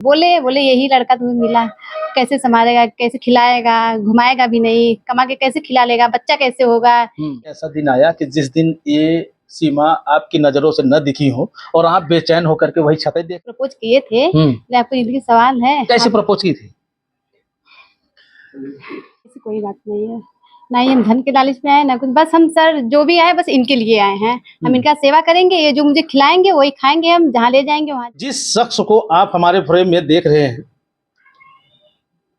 बोले बोले यही लड़का तुम्हें मिला, कैसे संभालेगा, कैसे खिलाएगा, घुमाएगा भी नहीं, कमा के कैसे खिला लेगा, बच्चा कैसे होगा। ऐसा दिन आया कि जिस दिन ये सीमा आपकी नजरों से न दिखी हो और आप बेचैन होकर के वही छतें देख। प्रपोज किए थे, आपको जिंदगी सवाल है। कैसे प्रपोज की थी? ऐसी कोई बात नहीं है, ना ही हम धन के लालच में आए ना कुछ, बस हम सर जो भी आए बस इनके लिए आए हैं। हम इनका सेवा करेंगे, ये जो मुझे खिलाएंगे वही खाएंगे, हम जहाँ ले जाएंगे वहाँ। जिस शख्स को आप हमारे फ्रेम में देख रहे हैं,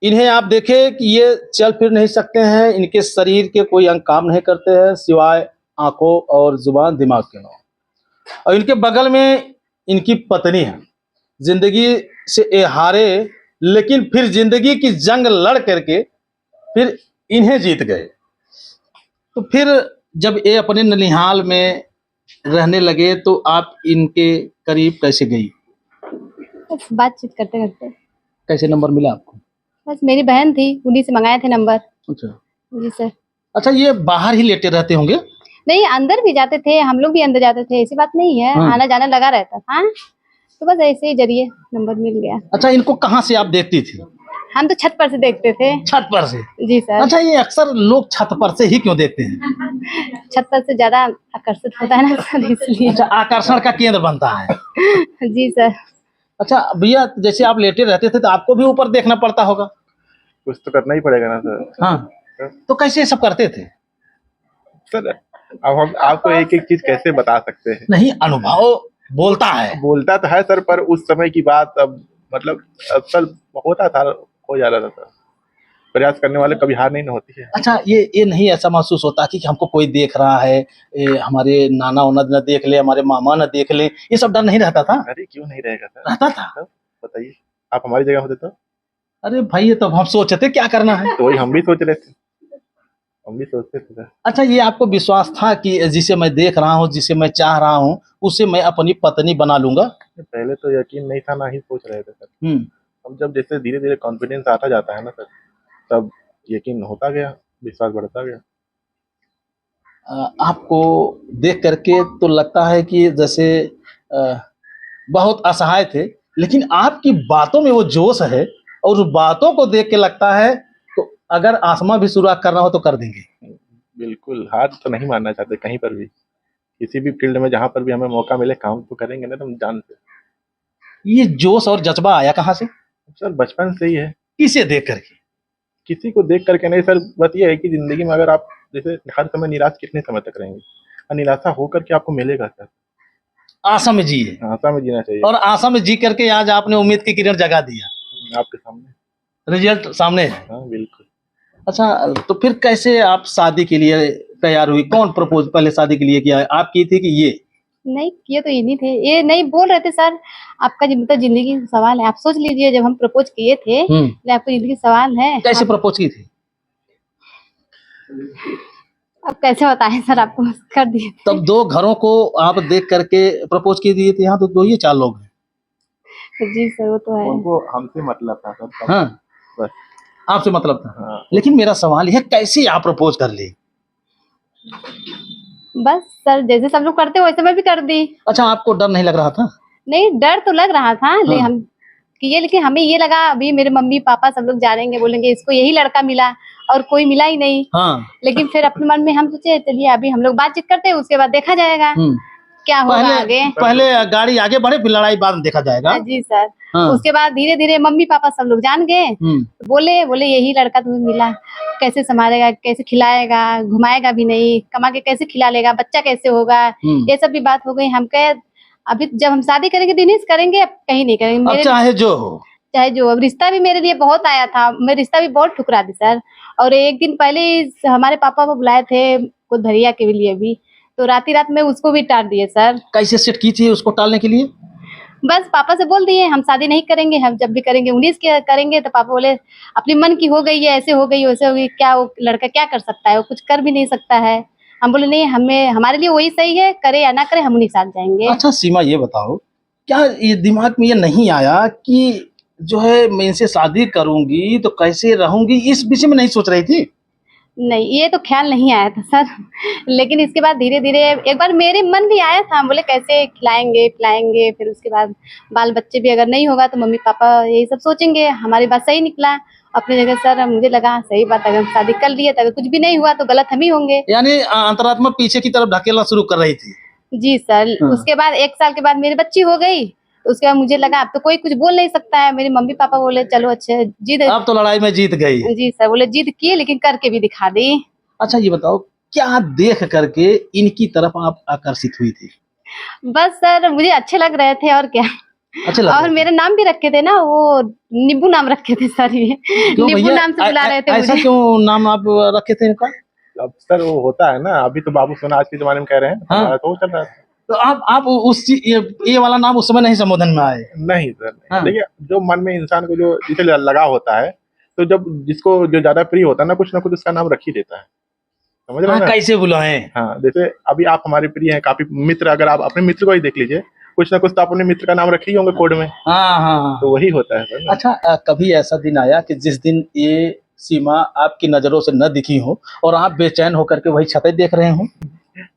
इन्हें आप देखें कि ये चल फिर नहीं सकते हैं, इनके शरीर के कोई अंग काम नहीं करते हैं सिवाय आंखों और जुबान दिमाग के नाम। और इनके बगल में इनकी पत्नी है, जिंदगी से ये हारे लेकिन फिर जिंदगी की जंग लड़ करके फिर इन्हें जीत गए। तो फिर जब ये अपने ननिहाल में रहने लगे तो आप इनके करीब कैसे गई? बातचीत करते करते। कैसे नंबर मिला आपको? बस मेरी बहन थी, उन्हीं से मंगाए थे नंबर। अच्छा जी सर। अच्छा, ये बाहर ही लेटे रहते होंगे? नहीं, अंदर भी जाते थे, हम लोग भी अंदर जाते थे, ऐसी बात नहीं है। आना जाना लगा रहता था, तो बस ऐसे ही जरिए नंबर मिल गया। अच्छा, इनको कहाँ से आप देखती थी? हम तो छत पर से देखते थे। छत पर से? जी सर। अच्छा, ये अक्सर लोग छत पर से ही क्यों देखते हैं? छत पर से ज्यादा आकर्षित होता है ना सर, इसलिए। अच्छा, आकर्षण का केंद्र बनता है। जी सर। अच्छा भैया, जैसे आप लेटे रहते थे तो आपको भी ऊपर देखना पड़ता होगा? कुछ तो करना ही पड़ेगा ना सर। हाँ, तो कैसे ये सब करते थे सर? अब हम आपको एक एक चीज कैसे बता सकते हैं? नहीं, अनुभव बोलता है। बोलता तो है सर, पर उस समय की बात अब मतलब अक्सर होता था, हो जा रहा था। प्रयास करने वाले कभी हार नहीं होती है। अच्छा, ये नहीं ऐसा महसूस होता कि हमको कोई देख रहा है, हमारे नाना वाना न देख ले, हमारे मामा न देख ले, ये सब डर नहीं रहता था? अरे क्यों नहीं रहेगा सर, रहता था। बताइए, आप हमारी जगह होते तो? अरे भाई, ये तो हम सोचते क्या करना है, तो वही हम भी सोच रहे थे, हम भी सोचते थे सर। अच्छा, ये आपको विश्वास था कि जिसे मैं देख रहा हूँ, जिसे मैं चाह रहा हूँ, उसे मैं अपनी पत्नी बना लूंगा? पहले तो यकीन नहीं था, ना ही सोच रहे थे सर। अब जब जैसे धीरे धीरे कॉन्फिडेंस आता जाता है ना सर, तब यकीन होता गया, विश्वास बढ़ता गया। आपको देख करके तो लगता है कि जैसे बहुत असहाय थे, लेकिन आपकी बातों में वो जोश है और उस बातों को देख के लगता है तो अगर आसमां भी शुरुआत करना हो तो कर देंगे। बिल्कुल, हार तो नहीं मानना चाहते कहीं पर भी, किसी भी फील्ड में जहां पर भी हमें मौका मिले काम तो करेंगे ना, तुम जान से। ये जोश और जज्बा आया कहाँ से? सर बचपन से ही है। किसे देख करके? किसी को देख करके नहीं सर, बस ये है कि जिंदगी में अगर आप जैसे हर समय निराश कितने समय तक रहेंगे, और निराशा होकर के आपको मिलेगा सर। आशा में जिए, आशा में जीना चाहिए, और आशा में जी करके आज आपने उम्मीद की किरण जगा दिया, आपके सामने रिजल्ट सामने है। हाँ बिल्कुल। अच्छा, तो फिर कैसे आप शादी के लिए तैयार हुई? कौन प्रपोज पहले शादी के लिए किया? आप की थी कि ये? नहीं किए तो ये नहीं थे, ये नहीं बोल रहे थे सर, आपका मतलब जिंदगी का सवाल है, आप सोच लीजिए। जब हम प्रपोज किए थे, आपको जिंदगी सवाल है। कैसे प्रपोज की थी? अब कैसे बताएं सर, आपको कर दिए थे। तब दो घरों को आप देख करके प्रपोज की दिए थे? यहाँ तो दो ही 4 लोग हैं। जी सर, वो तो है। उनको हमसे मतलब था सर। हाँ, बस आपसे मतलब था। हाँ। लेकिन मेरा सवाल यह, कैसे आप प्रपोज कर ली? बस सर, जैसे सब लोग करते वैसे मैं भी कर दी। अच्छा, आपको डर नहीं लग रहा था? नहीं, डर तो लग रहा था, लेकिन हम किए, लेकिन हमें ये लगा अभी मेरे मम्मी पापा सब लोग जानेंगे, बोलेंगे इसको यही लड़का मिला, और कोई मिला ही नहीं। लेकिन फिर अपने मन में हम सोचे चलिए अभी हम लोग बातचीत करते हैं, उसके बाद देखा जाएगा क्या होगा आगे। पहले गाड़ी आगे बढ़े, फिर लड़ाई बाद में देखा जाएगा। जी सर। उसके बाद धीरे धीरे मम्मी पापा सब लोग जान गए, बोले बोले यही लड़का तुम्हें मिला, कैसे संभालेगा, कैसे खिलाएगा, घुमाएगा भी नहीं, कमा के कैसे खिला लेगा, बच्चा कैसे होगा। ये सब भी बात हो गई। हम कहे अभी जब हम शादी करेंगे दिनेश करेंगे, अब कहीं नहीं करेंगे, चाहे जो हो चाहे जो। अब रिश्ता भी मेरे लिए बहुत आया था, मैं रिश्ता भी बहुत ठुकरा दी सर। और एक दिन पहले हमारे पापा को बुलाए थे कुछ भैया के लिए भी, तो रात में उसको भी टाल दिए सर। कैसे सेट की थी उसको टालने के लिए? बस पापा से बोल दिए हम शादी नहीं करेंगे, हम जब भी करेंगे 19 के करेंगे। तो पापा बोले अपनी मन की हो गई है, ऐसे हो गई वैसे हो गई, क्या वो लड़का क्या कर सकता है, वो कुछ कर भी नहीं सकता है। हम बोले नहीं, हमारे लिए वही सही है, करे या ना करे हम उन्हीं साथ जाएंगे। अच्छा सीमा, ये बताओ, क्या ये दिमाग में ये नहीं आया कि जो है मैं इनसे शादी करूंगी तो कैसे रहूंगी, इस विषय में नहीं सोच रही थी? नहीं, ये तो ख्याल नहीं आया था सर। लेकिन इसके बाद धीरे धीरे एक बार मेरे मन भी आया था, बोले कैसे खिलाएंगे पिलाएंगे, फिर उसके बाद बाल बच्चे भी अगर नहीं होगा तो मम्मी पापा यही सब सोचेंगे। हमारी बात सही निकला अपनी जगह सर, मुझे लगा सही बात, अगर हम शादी कर लिए तो अगर कुछ भी नहीं हुआ तो गलत हम ही होंगे। यानी अंतरात्मा पीछे की तरफ ढकेलना शुरू कर रही थी। जी सर। हाँ। उसके बाद 1 साल के बाद मेरी बच्ची हो गई, तो उसके बाद मुझे लगा अब तो कोई कुछ बोल नहीं सकता है। मेरे मम्मी पापा बोले चलो अच्छा जिद, अब तो लड़ाई में जीत गई। जी सर, बोले जिद की लेकिन करके भी दिखा दी। अच्छा ये बताओ, क्या देख करके इनकी तरफ आप आकर्षित हुई थी? बस सर मुझे अच्छे लग रहे थे और क्या। अच्छे लग और रहे थे? मेरा नाम भी रखे थे ना, वो नींबू नाम रखे थे सर, ये क्यों नींबू भैया, नाम से बुला रहे थे ऐसा मुझे। क्यों नाम आप रखे थे इनका? अब सर वो होता है ना, अभी तो बाबू सोना आज के जमाने में कह रहे हैं, हाँ। हमारा तो वो चल रहा था। तो आप उस ये वाला नाम उस समय नहीं संबोधन में आए? नहीं सर नहीं। हाँ। देखिए जो मन में इंसान को जो जिसे लगा होता है, तो जब जिसको जो ज्यादा प्रिय होता है ना, कुछ ना कुछ उसका नाम रख ही देता है, समझ रहे हैं हाँ, ना। कैसे बुलाएं? हाँ जैसे अभी आप हमारे प्रिय हैं काफी मित्र, अगर आप अपने मित्र को ही देख लीजिए, कुछ ना कुछ तो अपने मित्र का नाम रखे ही होंगे कोड में, हाँ हाँ। तो वही होता है सर ना। अच्छा कभी ऐसा दिन आया कि जिस दिन ये सीमा आपकी नजरों से न दिखी हो और आप बेचैन होकर के वही छतें देख रहे हो?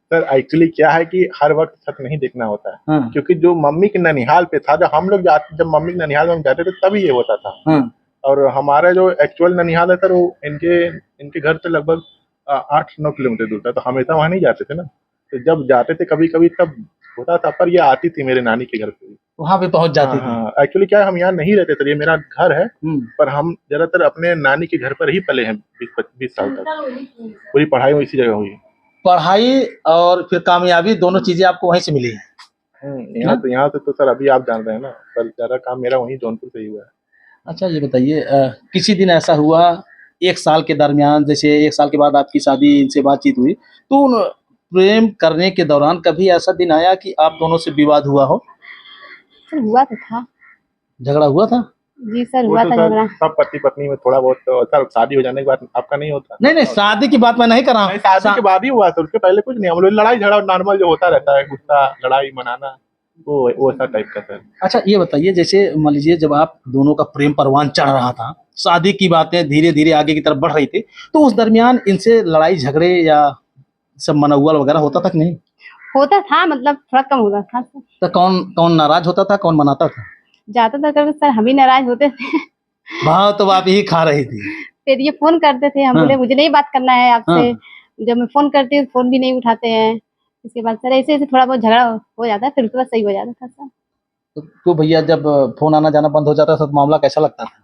सर एक्चुअली क्या है कि हर वक्त छत नहीं देखना होता है, हाँ। क्योंकि जो मम्मी के ननिहाल पे था, जब हम लोग जाते, जब मम्मी के ननिहाल में हम जाते थे तभी ये होता था। हाँ। और हमारा जो एक्चुअल ननिहाल है सर, वो इनके घर से लगभग 8-9 किलोमीटर दूर था, तो हमेशा वहाँ नहीं जाते थे ना। तो जब जाते थे कभी कभी तब होता था, पर ये आती थी मेरे नानी के घर पे भी। वहां पे पहुंच जाती थी? हाँ एक्चुअली क्या है, हम यहाँ नहीं रहते थे, ये मेरा घर है, पर हम ज्यादातर अपने नानी के घर पर ही पले हैं 20 साल तक। पूरी पढ़ाई इसी जगह हुई। पढ़ाई और फिर कामयाबी दोनों चीजें आपको वहीं से मिली हैं? यहाँ से तो सर अभी आप जान रहे हैं ना, पर ज्यादा काम मेरा वहीं जौनपुर से ही हुआ है। अच्छा ये बताइए, किसी दिन ऐसा हुआ 1 साल के दरमियान, जैसे 1 साल के बाद आपकी शादी इनसे बातचीत हुई, तो उन प्रेम करने के दौरान कभी ऐसा दिन आया कि आप दोनों से विवाद हुआ हो? सर हुआ तो था। झगड़ा हुआ था? जी सर वो हुआ तो था सर झगड़ा। सब पति पत्नी में थोड़ा बहुत तो, सर शादी हो जाने के बाद आपका नहीं होता। नहीं नहीं, शादी की बात मैं नहीं कर रहा नहीं, हूँ। शादी के बाद ही हुआ सर, उसके पहले कुछ नहीं। हम लोग लड़ाई झगड़ा नॉर्मल जो होता रहता है, गुस्सा लड़ाई मनाना, वो ऐसा टाइप का सर। अच्छा ये बताइए, जैसे मान लीजिए जब आप दोनों का प्रेम परवान चढ़ रहा था, शादी की बातें धीरे धीरे आगे की तरफ बढ़ रही थी, तो उस दरमियान इनसे लड़ाई झगड़े या सब मनौवल वगैरह होता था कि नहीं? होता था, मतलब थोड़ा कम होता था सर। तो कौन कौन नाराज होता था, कौन मनाता था? ज्यादातर करके सर हम ही नाराज होते थे। भाव तो आप ही खा रही थी। फिर ये फोन करते थे, हम हाँ। बोले मुझे नहीं बात करना है आपसे। हाँ। जब मैं फोन करती हूँ फोन भी नहीं उठाते हैं। इसके बाद सर ऐसे ऐसे थोड़ा बहुत झगड़ा हो जाता है, फिर उसके बाद सही हो जाता था सर। तो भैया जब फोन आना जाना बंद हो जाता था तो मामला कैसा लगता था?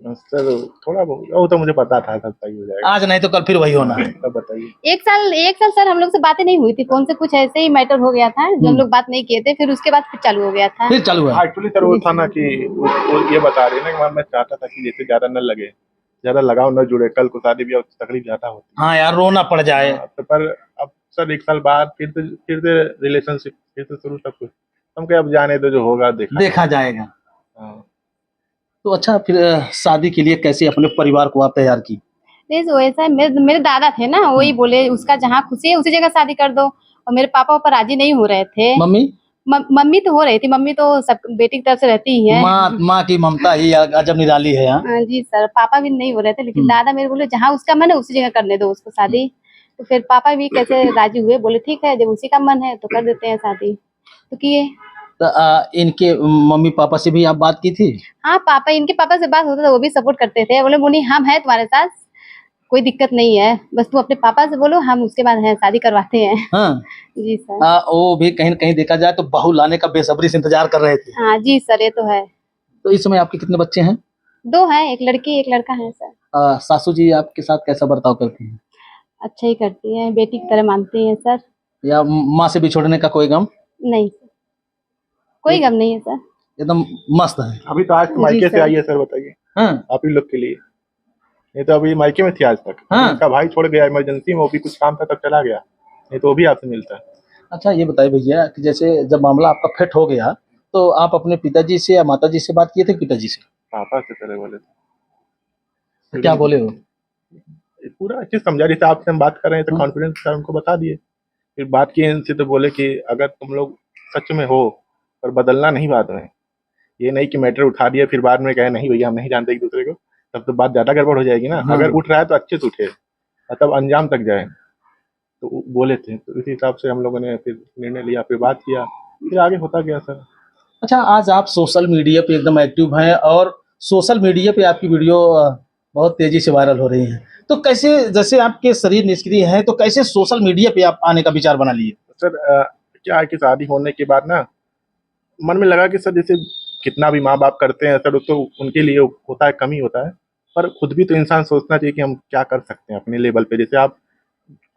सर थोड़ा बहुत वो तो मुझे पता था सब सही हो जाएगा। आज नहीं तो कल फिर वही होना है। तब बताइए। 1 साल सर हम लोग से बातें नहीं हुई थी फोन से, कुछ ऐसे ही मैटर हो गया था जो हम लोग बात नहीं किए थे, फिर उसके बाद फिर चालू हो गया था। फिर चालू है? एक्चुअली सर वो था ना कि वो ये बता रही है ना कि मैं चाहता था कि जैसे ज्यादा न लगे, ज्यादा लगाव न जुड़े, कल को शादी भी तकलीफ ज्यादा होती हाँ यार, रोना पड़ जाए। है। तो पर अब सर 1 साल बाद फिर से रिलेशनशिप फिर से शुरू सब कुछ, हम क्या अब जाने दो, जो होगा देखा जाएगा। हाँ। तो अच्छा फिर शादी के लिए कैसे अपने परिवार को आप तैयार की? नहीं तो ऐसा है, मेरे दादा थे ना, वही बोले उसका जहाँ खुशी है उसी जगह शादी कर दो। और मेरे पापा ऊपर राजी नहीं हो रहे थे। मम्मी? मम्मी तो हो रही थी, मम्मी तो सब बेटी की तरफ से रहती ही है। माँ की ममता ही अजब निराली है। हाँ? हाँ जी सर, पापा भी नहीं हो रहे थे, लेकिन दादा मेरे बोले जहाँ उसका मन है उसी जगह करने दो उसको शादी। तो फिर पापा भी कैसे राजी हुए, बोले ठीक है जब उसी का मन है तो कर देते हैं शादी, तो किए। तो इनके मम्मी पापा से भी आप बात की थी? हाँ पापा, इनके पापा से बात होता था, वो भी सपोर्ट करते थे, बोले मुन्नी हम हैं तुम्हारे साथ, कोई दिक्कत नहीं है, बस तू अपने पापा से बोलो, हम उसके बाद है शादी करवाते हैं। हाँ। जी सर। वो भी कहीं न कहीं देखा जाए तो बहू लाने का बेसब्री से इंतजार कर रहे थे। हाँ जी सर, ये तो है। तो इस समय आपके कितने बच्चे हैं? 2 हैं, एक लड़की एक लड़का है सर। सासू जी आपके साथ कैसा बर्ताव करती हैं? अच्छा ही करती हैं, बेटी की तरह मानती हैं सर। या माँ से बिछोड़ने का कोई गम? नहीं सर, कोई गम नहीं है सर। एकदम मस्त है। अभी तो आज तो मायके से आई है सर, बताइए हाँ। आप ही लोग के लिए। नहीं तो अभी मायके में थी आज तक। हाँ। उसका भाई छोड़ गया इमरजेंसी में, वो भी कुछ काम था तब चला गया, नहीं तो वो भी आपसे मिलता है। अच्छा ये बताइए भैया कि जैसे जब मामला आपका फिट हो गया तो आप अपने पिताजी से या माताजी से बात किए थे? पिताजी से पापा से पहले बोले थे। तो क्या बोले हो? पूरा अच्छे से समझा, जैसे आपसे हम बात कर रहे हैं तो कॉन्फिडेंस के साथ उनको बता दिए। फिर बात किए इनसे तो बोले कि अगर तुम लोग सच में हो पर बदलना नहीं बाद में, ये नहीं कि मैटर उठा दिया फिर बाद में कहे नहीं भैया हम नहीं जानते एक दूसरे को, तब तो बात ज्यादा गड़बड़ हो जाएगी ना। हाँ। अगर उठ रहा है तो अच्छे से उठे, और तब अंजाम तक जाए, तो वो बोले थे। तो इसी हिसाब से हम लोगों ने फिर निर्णय लिया, फिर बात किया, फिर आगे होता गया सर। अच्छा, आज आप सोशल मीडिया पे एकदम एक्टिव हैं और सोशल मीडिया पे आपकी वीडियो बहुत तेजी से वायरल हो रही है, तो कैसे, जैसे आपके शरीर निष्क्रिय है, तो कैसे सोशल मीडिया पे आप आने का विचार बना लिए? सर क्या है कि शादी होने के बाद ना मन में लगा कि सर जैसे कितना भी माँ बाप करते हैं सर, तो उनके लिए होता है, कमी होता है, पर खुद भी तो इंसान सोचना चाहिए कि हम क्या कर सकते हैं अपने लेवल पे। जैसे आप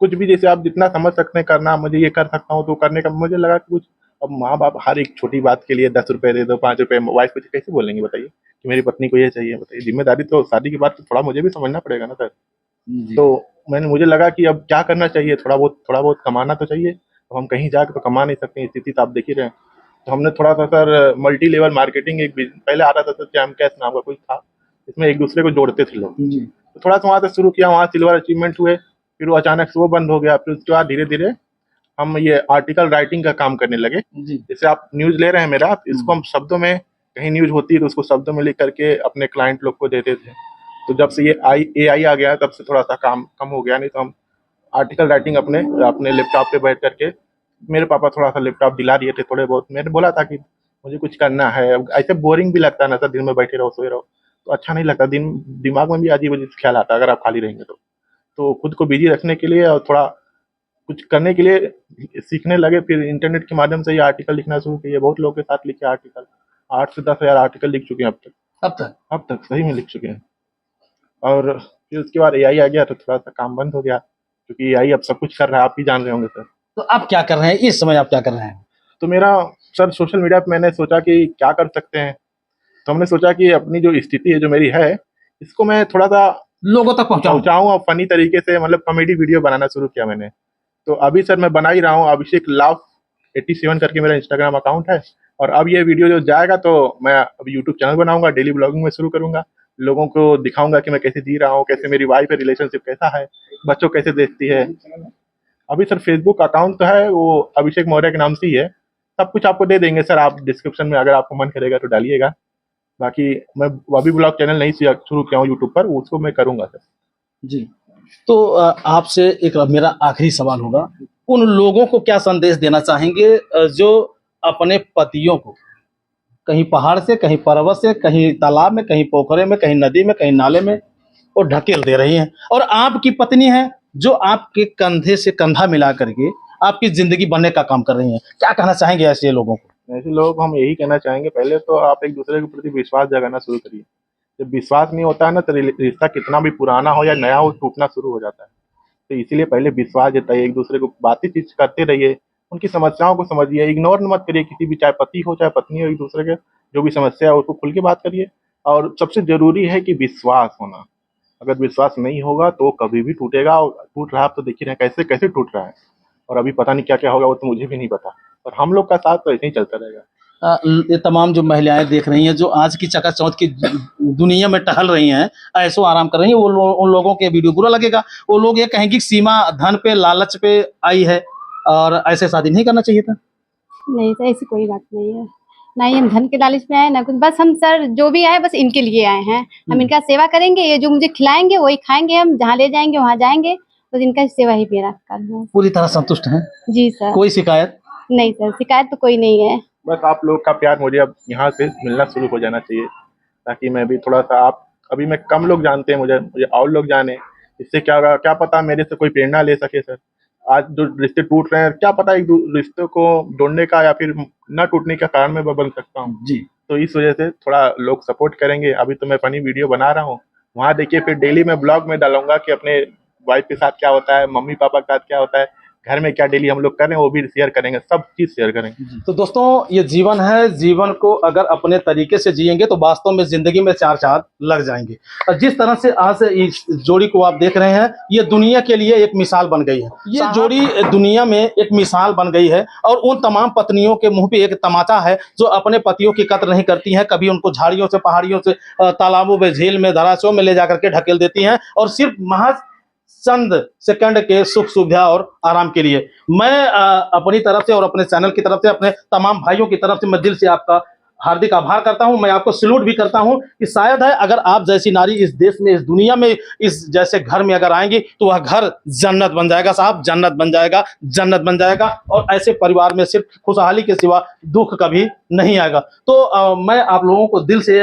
कुछ भी, जैसे आप जितना समझ सकते हैं करना, मुझे ये कर सकता हूँ तो करने का मुझे लगा कि कुछ। अब माँ बाप हर एक छोटी बात के लिए 10 रुपए दे दो, 5 रुपए, वाइफ को कैसे बोलेंगे बताइए कि मेरी पत्नी को ये चाहिए? बताइए, जिम्मेदारी तो शादी के बाद तो थोड़ा मुझे भी समझना पड़ेगा ना सर। जी। तो मुझे लगा कि अब क्या करना चाहिए, थोड़ा बहुत कमाना तो चाहिए। तो हम कहीं जाकर तो कमा नहीं सकते, स्थिति तो आप देख ही रहे हैं। तो हमने थोड़ा सा सर मल्टी लेवल मार्केटिंग, पहले आता था सर चैम कैश नाम का कुछ था, इसमें एक दूसरे को जोड़ते थे लोग। जी। तो थोड़ा सा वहाँ से शुरू किया, वहाँ सिल्वर अचीवमेंट हुए, फिर वो अचानक से वो बंद हो गया। फिर उसके बाद धीरे धीरे हम ये आर्टिकल राइटिंग का काम करने लगे। जी। जैसे आप न्यूज़ ले रहे हैं मेरा, इसको हम शब्दों में, कहीं न्यूज़ होती है तो उसको शब्दों में लिख करके अपने क्लाइंट लोग को देते थे। तो जब से ये AI आ गया तब से थोड़ा सा काम कम हो गया, नहीं तो हम आर्टिकल राइटिंग अपने अपने लैपटॉप पे बैठ करके, मेरे पापा थोड़ा सा लैपटॉप दिला दिए थे थोड़े बहुत। मैंने बोला था कि मुझे कुछ करना है, अब ऐसे बोरिंग भी लगता है ना सर, दिन में बैठे रहो सोए रहो तो अच्छा नहीं लगता, दिमाग में भी अजीब अजीब ख्याल आता है अगर आप खाली रहेंगे तो खुद को बिजी रखने के लिए और थोड़ा कुछ करने के लिए सीखने लगे। फिर इंटरनेट के माध्यम से ये आर्टिकल लिखना शुरू किए, बहुत लोगों के साथ लिखे आर्टिकल, 8 से 10 हज़ार आर्टिकल लिख चुके हैं अब तक सही में लिख चुके हैं। और फिर उसके बाद AI आ गया तो थोड़ा सा काम बंद हो गया, क्योंकि AI अब सब कुछ कर रहा है, आप ही जान रहे होंगे सर। तो आप क्या कर रहे हैं इस समय, आप क्या कर रहे हैं? तो मेरा सर सोशल मीडिया पे मैंने सोचा कि क्या कर सकते हैं, तो हमने सोचा कि अपनी जो स्थिति है जो मेरी है, इसको मैं थोड़ा सा लोगों तक पहुंचाऊं। पहुंचाऊं और फनी तरीके से, मतलब कॉमेडी वीडियो बनाना शुरू किया मैंने। तो अभी सर मैं बना ही रहा हूँ, अभिषेक लाव 87 करके मेरा इंस्टाग्राम अकाउंट है। और अब ये वीडियो जो जाएगा तो मैं अब यूट्यूब चैनल बनाऊंगा, डेली ब्लॉगिंग में शुरू करूंगा, लोगों को दिखाऊंगा कि मैं कैसे जी रहा हूँ, कैसे मेरी वाइफ है, रिलेशनशिप कैसा है, बच्चों कैसे देखती है। अभी सर फेसबुक अकाउंट तो है, वो अभिषेक मौर्य के नाम से ही है। सब कुछ आपको दे देंगे सर, आप डिस्क्रिप्शन में अगर आपको मन करेगा तो डालिएगा। बाकी मैं अभी ब्लॉग चैनल नहीं शुरू किया हूँ यूट्यूब पर, उसको मैं करूंगा सर। जी। तो आपसे एक मेरा आखिरी सवाल होगा, उन लोगों को क्या संदेश देना चाहेंगे जो अपने पतियों को कहीं पहाड़ से, कहीं पर्वत से, कहीं तालाब में, कहीं पोखरे में, कहीं नदी में, कहीं नाले में वो ढकेल दे रही हैं, और आपकी पत्नी है जो आपके कंधे से कंधा मिला करके आपकी जिंदगी बनने का काम कर रही हैं, क्या कहना चाहेंगे ऐसे लोगों को? ऐसे लोग हम यही कहना चाहेंगे, पहले तो आप एक दूसरे के प्रति विश्वास जगाना शुरू करिए। जब विश्वास नहीं होता है ना, तो रिश्ता कितना भी पुराना हो या नया हो, टूटना शुरू हो जाता है। तो इसीलिए पहले विश्वास जताइए, एक दूसरे को बातचीत करते रहिए, उनकी समस्याओं को समझिए, इग्नोर मत करिए किसी भी, चाहे पति हो चाहे पत्नी हो, एक दूसरे के जो भी समस्या है उसको खुल के बात करिए। और सबसे जरूरी है कि विश्वास होना, अगर विश्वास नहीं होगा तो कभी भी टूटेगा, और टूट रहा तो देख ही रहे हैं कैसे कैसे टूट रहा है, और अभी पता नहीं क्या क्या होगा, वो तो मुझे भी नहीं पता, और हम लोग का साथ तो ऐसे ही चलता रहेगा। ये तमाम जो महिलाएं देख रही हैं जो आज की चकाचौंध की दुनिया में टहल रही हैं, ऐशो आराम कर रही हैं, उन लोगों के वीडियो बुरा लगेगा। वो लोग ये कहेंगे कि सीमा धन पे, लालच पे आई है और ऐसे शादी नहीं करना चाहिए था। नहीं सर, ऐसी कोई बात नहीं है, ना ही हम धन के लालच में आए ना कुछ, बस हम सर जो भी आए बस इनके लिए आए हैं। हम इनका सेवा करेंगे, ये जो मुझे खिलाएंगे वही खाएंगे, हम जहाँ ले जाएंगे वहाँ जाएंगे, बस इनका सेवा ही मेरा करना है। पूरी तरह संतुष्ट हैं? जी सर। कोई शिकायत नहीं सर, शिकायत तो कोई नहीं है। बस आप लोग का प्यार मुझे अब यहाँ से मिलना शुरू हो जाना चाहिए, ताकि मैं भी थोड़ा सा, आप अभी मैं कम लोग जानते हैं मुझे और लोग जाने। इससे क्या होगा, क्या पता मेरे से कोई प्रेरणा ले सके सर। आज जो रिश्ते टूट रहे हैं, क्या पता एक रिश्ते को जोड़ने का या फिर न टूटने का कारण मैं बन सकता हूँ जी। तो इस वजह से थोड़ा लोग सपोर्ट करेंगे। अभी तो मैं फनी वीडियो बना रहा हूँ, वहाँ देखिए, फिर डेली मैं ब्लॉग में डालूंगा कि अपने वाइफ के साथ क्या होता है, मम्मी पापा के साथ क्या होता है, घर में क्या डेली हम लोग कर रहे हैं, वो भी शेयर करेंगे, सब चीज़ शेयर करेंगे। तो दोस्तों, ये जीवन है, जीवन को अगर अपने तरीके से जिएंगे तो वास्तव में जिंदगी में चार चांद लग जाएंगे। और जिस तरह से आज इस जोड़ी को आप देख रहे हैं, ये दुनिया के लिए एक मिसाल बन गई है। ये जोड़ी दुनिया में एक मिसाल बन गई है, और उन तमाम पत्नियों के मुंह पे एक तमाचा है जो अपने पतियों की कद्र नहीं करती हैं, कभी उनको झाड़ियों से, पहाड़ियों से, तालाबों में, झील में, धराशों में ले जाकर के ढकेल देती हैं, और सिर्फ महज चंद सेकंड के सुख सुविधा और आराम के लिए। मैं अपनी तरफ से और अपने चैनल की तरफ से, अपने तमाम भाइयों की तरफ से मैं दिल से आपका हार्दिक आभार करता हूं। मैं आपको सैल्यूट भी करता हूं कि शायद है अगर आप जैसी नारी इस देश में, इस दुनिया में, इस जैसे घर में अगर आएंगी तो वह घर जन्नत बन जाएगा साहब, जन्नत बन जाएगा, जन्नत बन जाएगा। और ऐसे परिवार में सिर्फ खुशहाली के सिवा दुख कभी नहीं आएगा। तो मैं आप लोगों को दिल से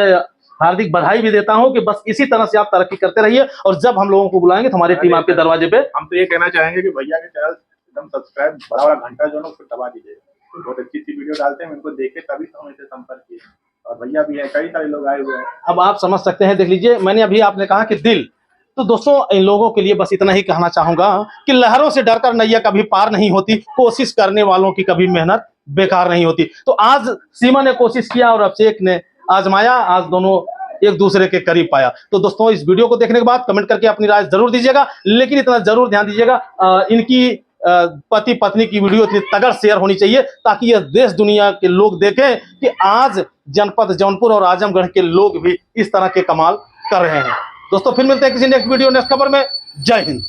हार्दिक बधाई भी देता हूं कि बस इसी तरह से आप तरक्की करते रहिए। और जब हम लोगों को बुलाएंगे तो हमारी टीम आपके दरवाजे पे। हम तो ये कहना चाहेंगे कि भैया के चैनल एकदम सब्सक्राइब, बड़ा बड़ा घंटा जो है ना उसको दबा दीजिए। बहुत अच्छी अच्छी वीडियो डालते हैं, इनको देखे तभी तो हम इनसे संपर्क किए। और भैया भी है, कई सारे लोग आए हुए हैं। अब आप समझ सकते हैं, देख लीजिए, मैंने अभी आपने कहा कि दिल, तो दोस्तों इन लोगों के लिए बस इतना ही कहना चाहूंगा कि लहरों से डरकर नैया कभी पार नहीं होती, कोशिश करने वालों की कभी मेहनत बेकार नहीं होती। तो आज सीमा ने कोशिश किया और अभिषेक ने आजमाया, आज दोनों एक दूसरे के करीब पाया। तो दोस्तों इस वीडियो को देखने के बाद कमेंट करके अपनी राय जरूर दीजिएगा, लेकिन इतना जरूर ध्यान दीजिएगा इनकी पति पत्नी की वीडियो इतनी तगड़ शेयर होनी चाहिए ताकि यह देश दुनिया के लोग देखें कि आज जनपद जौनपुर और आजमगढ़ के लोग भी इस तरह के कमाल कर रहे हैं। दोस्तों फिर मिलते हैं किसी नेक्स्ट वीडियो नेक्स्ट खबर में। जय हिंद।